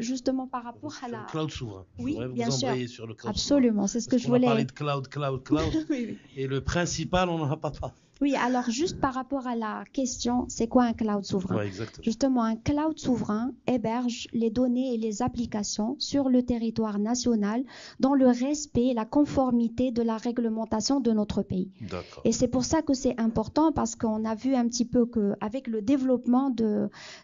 justement par rapport à Sur la... le cloud souverain. Oui, J'aimerais bien vous sûr. embrayer sur le cloud Absolument, c'est ce que souverain. je Parce qu'on a parlé voulais. de cloud. Oui, oui. Et le principal, on n'en a pas. Oui, alors juste par rapport à la question, c'est quoi un cloud souverain? Ouais, exactement. Justement, un cloud souverain héberge les données et les applications sur le territoire national dans le respect et la conformité de la réglementation de notre pays. D'accord. Et c'est pour ça que c'est important parce qu'on a vu un petit peu qu'avec le développement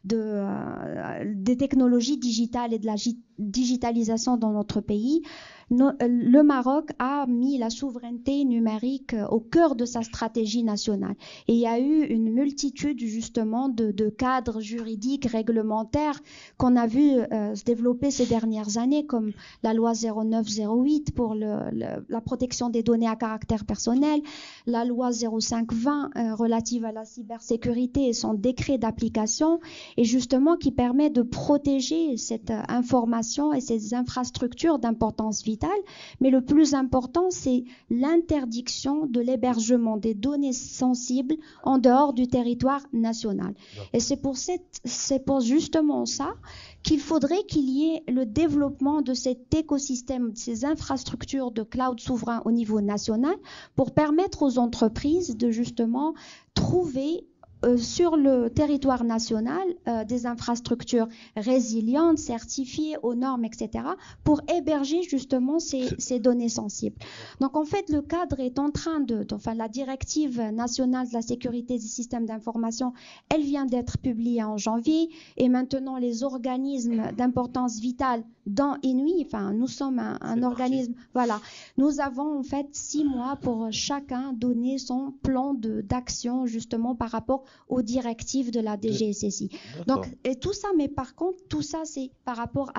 des technologies digitales et de la digitalisation dans notre pays, le Maroc a mis la souveraineté numérique au cœur de sa stratégie nationale. Et il y a eu une multitude justement de cadres juridiques, réglementaires qu'on a vu se développer ces dernières années, comme la loi 0908 pour la protection des données à caractère personnel, la loi 0520 relative à la cybersécurité et son décret d'application, et justement qui permet de protéger cette information et ces infrastructures d'importance vitale. Mais le plus important, c'est l'interdiction de l'hébergement des données sensibles en dehors du territoire national. Et c'est pour justement ça qu'il faudrait qu'il y ait le développement de cet écosystème, de ces infrastructures de cloud souverain au niveau national pour permettre aux entreprises de justement trouver sur le territoire national des infrastructures résilientes, certifiées aux normes, etc., pour héberger justement ces données sensibles. Donc en fait, le cadre est en train enfin la directive nationale de la sécurité des systèmes d'information, elle vient d'être publiée en janvier, et maintenant les organismes d'importance vitale dans INUI, enfin nous sommes un organisme, voilà, nous avons en fait 6 mois pour chacun donner son plan d'action justement par rapport aux directives de la DGSSI. Donc, et tout ça, mais par contre, tout ça, c'est par rapport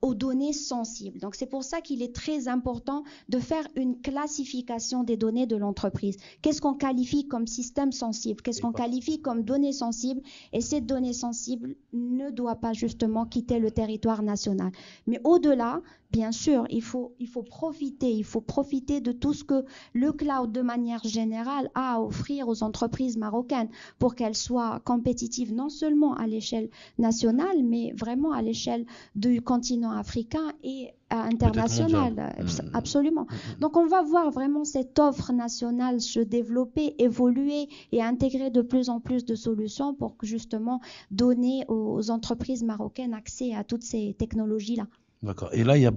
aux données sensibles. Donc, c'est pour ça qu'il est très important de faire une classification des données de l'entreprise. Qu'est-ce qu'on qualifie comme système sensible? Qu'est-ce qu'on qualifie comme données sensibles? Et cette donnée sensible ne doit pas justement quitter le territoire national. Mais au-delà, bien sûr, il faut profiter de tout ce que le cloud, de manière générale, a à offrir aux entreprises marocaines pour qu'elles soient compétitives non seulement à l'échelle nationale, mais vraiment à l'échelle du continent africain et international. Absolument. Donc, on va voir vraiment cette offre nationale se développer, évoluer et intégrer de plus en plus de solutions pour justement donner aux entreprises marocaines accès à toutes ces technologies-là. D'accord. Et là, il y a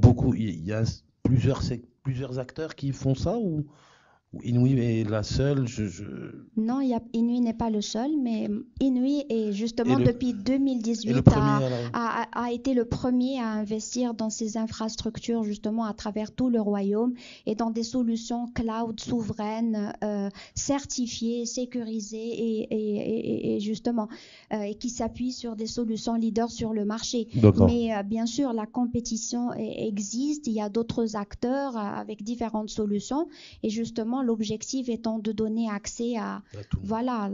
plusieurs acteurs qui font ça ou INUI est la seule? Non, INUI n'est pas le seul, mais INUI est justement depuis 2018 a été le premier à investir dans ces infrastructures justement à travers tout le royaume et dans des solutions cloud souveraines, certifiées, sécurisées et justement et qui s'appuient sur des solutions leaders sur le marché. Mais bien sûr, la compétition existe, il y a d'autres acteurs avec différentes solutions et justement l'objectif étant de donner accès à voilà,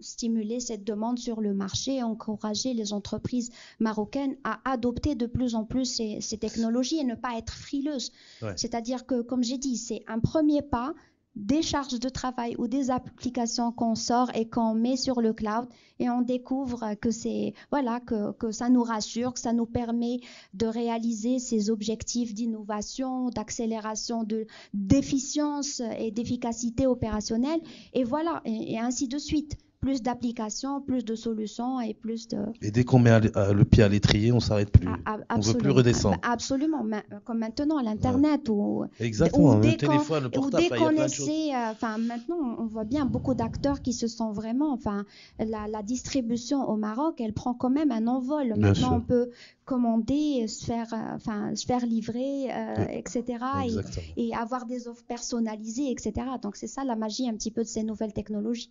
stimuler cette demande sur le marché et encourager les entreprises marocaines à adopter de plus en plus ces technologies et ne pas être frileuses. Ouais. C'est-à-dire que, comme j'ai dit, c'est un premier pas, des charges de travail ou des applications qu'on sort et qu'on met sur le cloud et on découvre que c'est voilà que ça nous rassure, que ça nous permet de réaliser ces objectifs d'innovation, d'accélération, d'efficience et d'efficacité opérationnelle et voilà et ainsi de suite. Plus d'applications, plus de solutions et plus de... Et dès qu'on met le pied à l'étrier, on ne s'arrête plus. On ne veut plus redescendre. Absolument. Comme maintenant, l'Internet ou le téléphone, le portable, il y a plein de choses. Maintenant, on voit bien beaucoup d'acteurs qui se sont vraiment... La distribution au Maroc, elle prend quand même un envol. Bien maintenant, sûr. On peut commander, se faire livrer, etc. Et avoir des offres personnalisées, etc. Donc, c'est ça la magie un petit peu de ces nouvelles technologies.